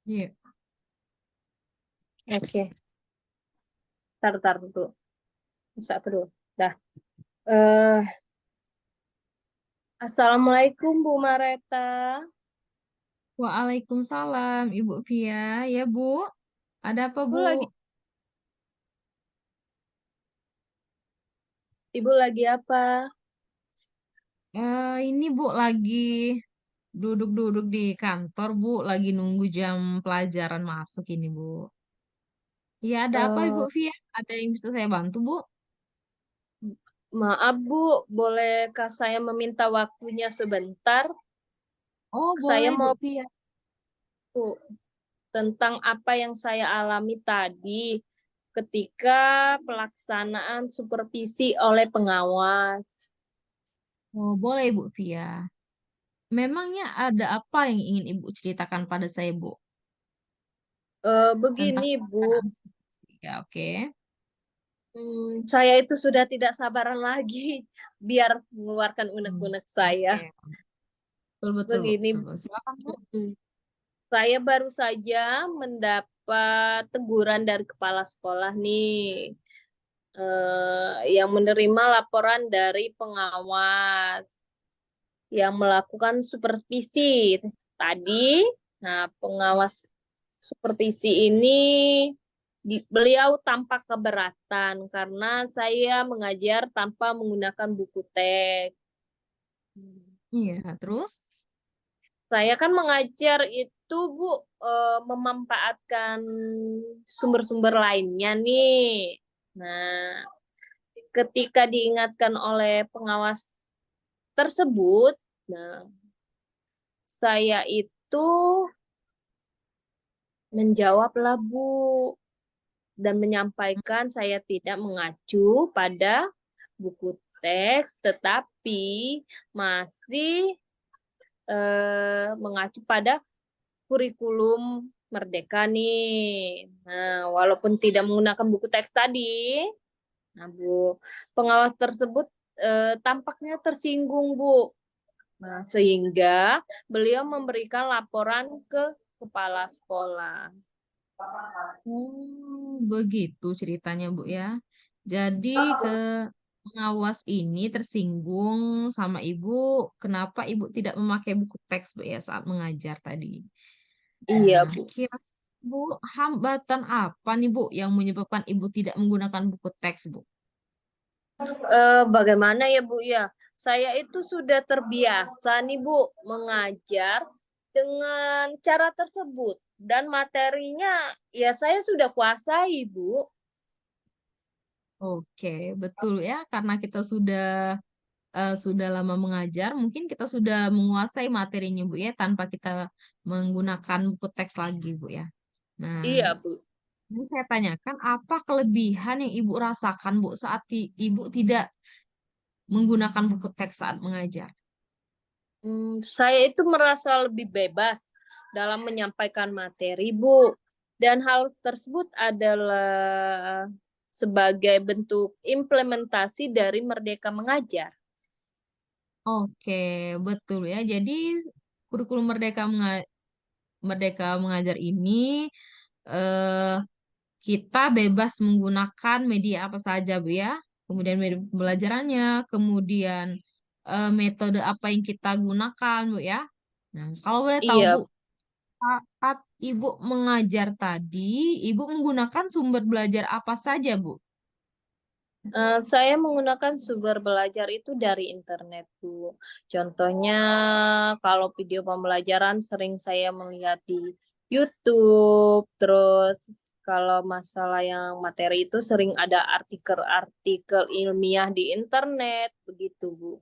Iya. Oke, tar dulu. Bisa dulu. Dah. Eh, Assalamualaikum Bu Mareta. Waalaikumsalam, Ibu Via. Ya, Bu. Ada apa, Ibu Bu? lagi, Ibu lagi apa? Ini Bu lagi duduk-duduk di kantor, Bu. Lagi nunggu jam pelajaran masuk ini, Bu. Ya, ada apa, Ibu Eh, Via? Ada yang bisa saya bantu, Bu? Maaf Bu, bolehkah saya meminta waktunya sebentar? Oh, Saya boleh, mau Bu Via. Bu, tentang apa yang saya alami tadi ketika pelaksanaan supervisi oleh pengawas. Oh, boleh, Bu Via. Memangnya ada apa yang ingin Ibu ceritakan pada saya, Bu? Tentang Begini Bu, pelaksanaan skripsi. Ya, oke. saya itu sudah tidak sabaran lagi biar mengeluarkan unek-unek saya. Oke. Betul, betul, Bu. Begini, Betul, Bu. Silakan, Bu. mm, saya baru saja mendapat teguran dari kepala sekolah nih, yang menerima laporan dari pengawas yang melakukan supervisi tadi. Nah, pengawas supervisi ini beliau tampak keberatan karena saya mengajar tanpa menggunakan buku teks. Iya, terus? Saya kan mengajar itu Bu, memanfaatkan sumber-sumber lainnya nih. Nah, ketika diingatkan oleh pengawas tersebut, nah saya itu menjawablah Bu dan menyampaikan saya tidak mengacu pada buku teks, tetapi masih mengacu pada kurikulum Merdeka nih. Nah, walaupun tidak menggunakan buku teks tadi, nah Bu, pengawas tersebut tampaknya tersinggung Bu. Nah, sehingga beliau memberikan laporan ke kepala sekolah. Begitu ceritanya, Bu ya. Jadi ke pengawas ini tersinggung sama Ibu, kenapa Ibu tidak memakai buku teks, Bu ya, saat mengajar tadi. Nah, Iya Bu. kira Bu, hambatan apa nih, Bu, yang menyebabkan Ibu tidak menggunakan buku teks, Bu? Bagaimana ya Bu ya? Saya itu sudah terbiasa nih Bu mengajar dengan cara tersebut dan materinya ya saya sudah kuasai Bu. Oke, betul ya, karena kita sudah lama mengajar, mungkin kita sudah menguasai materinya, Bu ya, tanpa kita menggunakan buku teks lagi, Bu ya. Nah, Iya Bu. ini saya tanyakan, apa kelebihan yang Ibu rasakan, Bu, saat Ibu tidak menggunakan buku teks saat mengajar? Saya itu merasa lebih bebas dalam menyampaikan materi Bu, dan hal tersebut adalah sebagai bentuk implementasi dari Merdeka Mengajar. Oke, betul ya. Jadi, kurikulum Merdeka Mengajar ini eh, kita bebas menggunakan media apa saja, Bu ya. Kemudian media pembelajarannya, kemudian metode apa yang kita gunakan, Bu ya. Nah, kalau boleh tahu, Bu, Iya, saat Ibu mengajar tadi, Ibu menggunakan sumber belajar apa saja, Bu? Saya menggunakan sumber belajar itu dari internet, Bu. Contohnya, kalau video pembelajaran sering saya melihat di YouTube, terus kalau masalah yang materi itu sering ada artikel-artikel ilmiah di internet, begitu, Bu.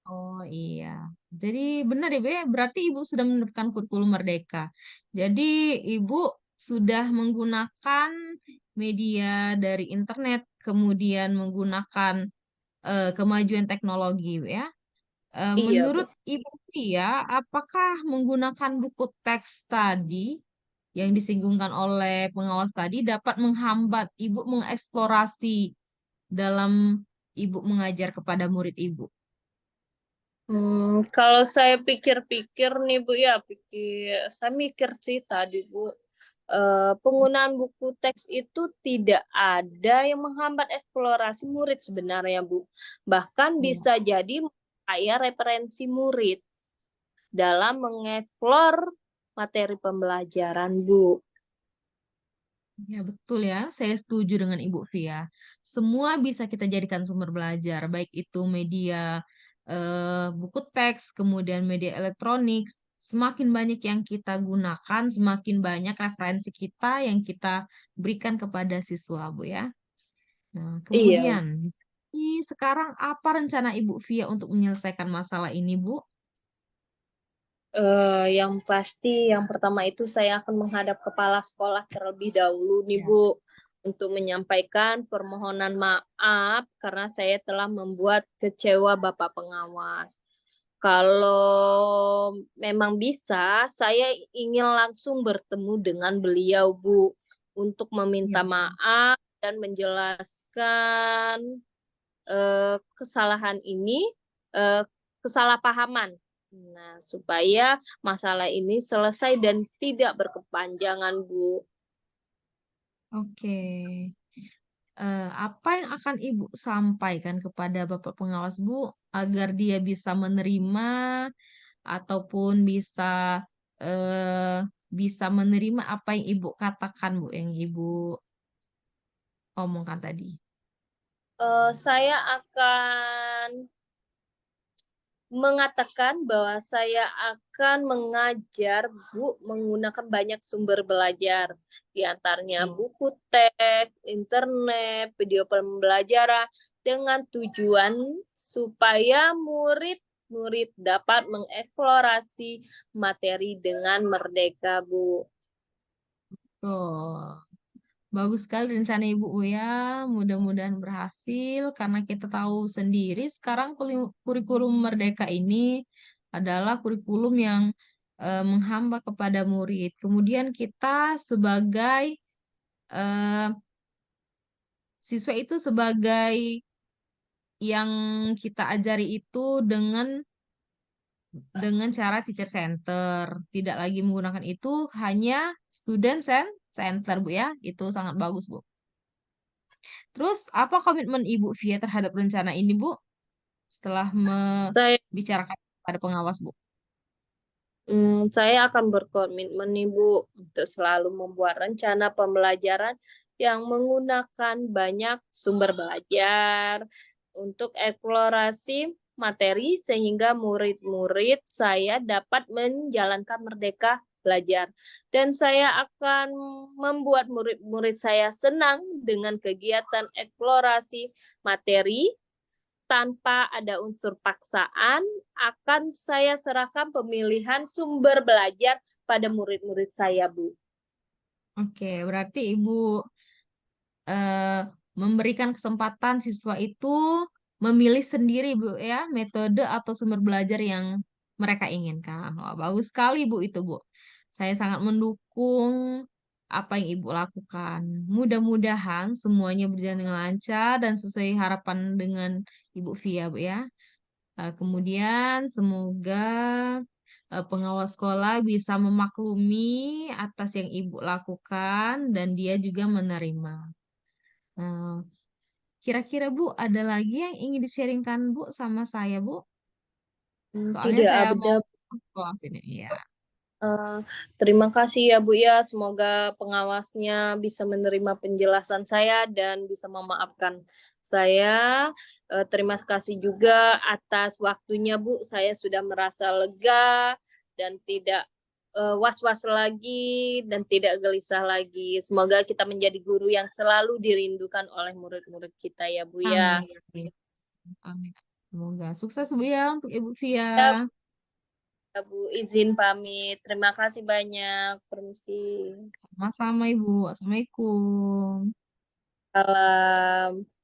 Oh iya, jadi benar ya, Bu ya. Berarti Ibu sudah menerapkan kurikulum Merdeka. Jadi Ibu sudah menggunakan media dari internet, kemudian menggunakan kemajuan teknologi, Bu ya. Iya, Menurut Bu. Ibu ya, apakah menggunakan buku teks tadi yang disinggungkan oleh pengawas tadi dapat menghambat Ibu mengeksplorasi dalam Ibu mengajar kepada murid Ibu? Kalau saya pikir-pikir nih Bu ya, saya mikir sih tadi Bu, penggunaan buku teks itu tidak ada yang menghambat eksplorasi murid sebenarnya Bu. Bahkan Iya. bisa jadi kaya referensi murid dalam mengeksplor materi pembelajaran Bu. Ya, betul ya. Saya setuju dengan Ibu Via. Semua bisa kita jadikan sumber belajar, baik itu media buku teks, kemudian media elektronik. Semakin banyak yang kita gunakan, semakin banyak referensi kita yang kita berikan kepada siswa, Bu ya. Nah, Iya. kemudian, sekarang apa rencana Ibu Via untuk menyelesaikan masalah ini, Bu? Yang pasti yang pertama itu saya akan menghadap kepala sekolah terlebih dahulu nih Ya. Bu untuk menyampaikan permohonan maaf karena saya telah membuat kecewa Bapak pengawas. Kalau memang bisa, saya ingin langsung bertemu dengan beliau Bu untuk Iya, meminta betul. maaf dan menjelaskan kesalahan ini, eh, kesalahpahaman. Nah, supaya masalah ini selesai dan tidak berkepanjangan, Bu. Oke. Apa yang akan Ibu sampaikan kepada Bapak pengawas Bu agar dia bisa menerima ataupun bisa menerima apa yang Ibu katakan Bu, yang Ibu omongkan tadi. Saya akan mengatakan bahwa saya akan mengajar Bu menggunakan banyak sumber belajar, di antaranya Betul. buku teks, internet, video pembelajaran, dengan tujuan supaya murid-murid dapat mengeksplorasi materi dengan merdeka, Bu. Tuh. Bagus sekali rencana Ibu Uya. Mudah-mudahan berhasil karena kita tahu sendiri sekarang kurikulum Merdeka ini adalah kurikulum yang menghambat kepada murid. Kemudian kita sebagai eh, siswa itu sebagai yang kita ajari itu dengan cara teacher center, tidak lagi menggunakan itu, hanya student center Bu ya. Itu sangat bagus Bu. Terus, apa komitmen Ibu Via terhadap rencana ini, Bu? Setelah Saya membicarakan pada pengawas, Bu. Saya akan berkomitmen nih Bu untuk selalu membuat rencana pembelajaran yang menggunakan banyak sumber belajar untuk eksplorasi materi sehingga murid-murid saya dapat menjalankan merdeka belajar. Dan saya akan membuat murid-murid saya senang dengan kegiatan eksplorasi materi tanpa ada unsur paksaan, akan saya serahkan pemilihan sumber belajar pada murid-murid saya, Bu. Oke, berarti Ibu eh, memberikan kesempatan siswa itu memilih sendiri, Bu, ya, metode atau sumber belajar yang mereka inginkan. Wah, bagus sekali, Bu, itu, Bu. Saya sangat mendukung apa yang Ibu lakukan. Mudah-mudahan semuanya berjalan dengan lancar dan sesuai harapan dengan Ibu Via, Bu, ya. Kemudian semoga pengawas sekolah bisa memaklumi atas yang Ibu lakukan dan dia juga menerima. Nah, kira-kira Bu, ada lagi yang ingin di-sharingkan Bu sama saya Bu? Soalnya Tidak saya mau ada. kelas ini. Iya. eh, Terima kasih ya Bu ya. Semoga pengawasnya bisa menerima penjelasan saya dan bisa memaafkan saya. Terima kasih juga atas waktunya Bu. Saya sudah merasa lega dan tidak was-was lagi dan tidak gelisah lagi. Semoga kita menjadi guru yang selalu dirindukan oleh murid-murid kita ya Bu ya. Amin. Amin. Semoga sukses Bu ya untuk Ibu Via. Ya Bu, izin pamit. Terima kasih banyak. Permisi. Sama-sama Ibu. Assalamualaikum. Salam.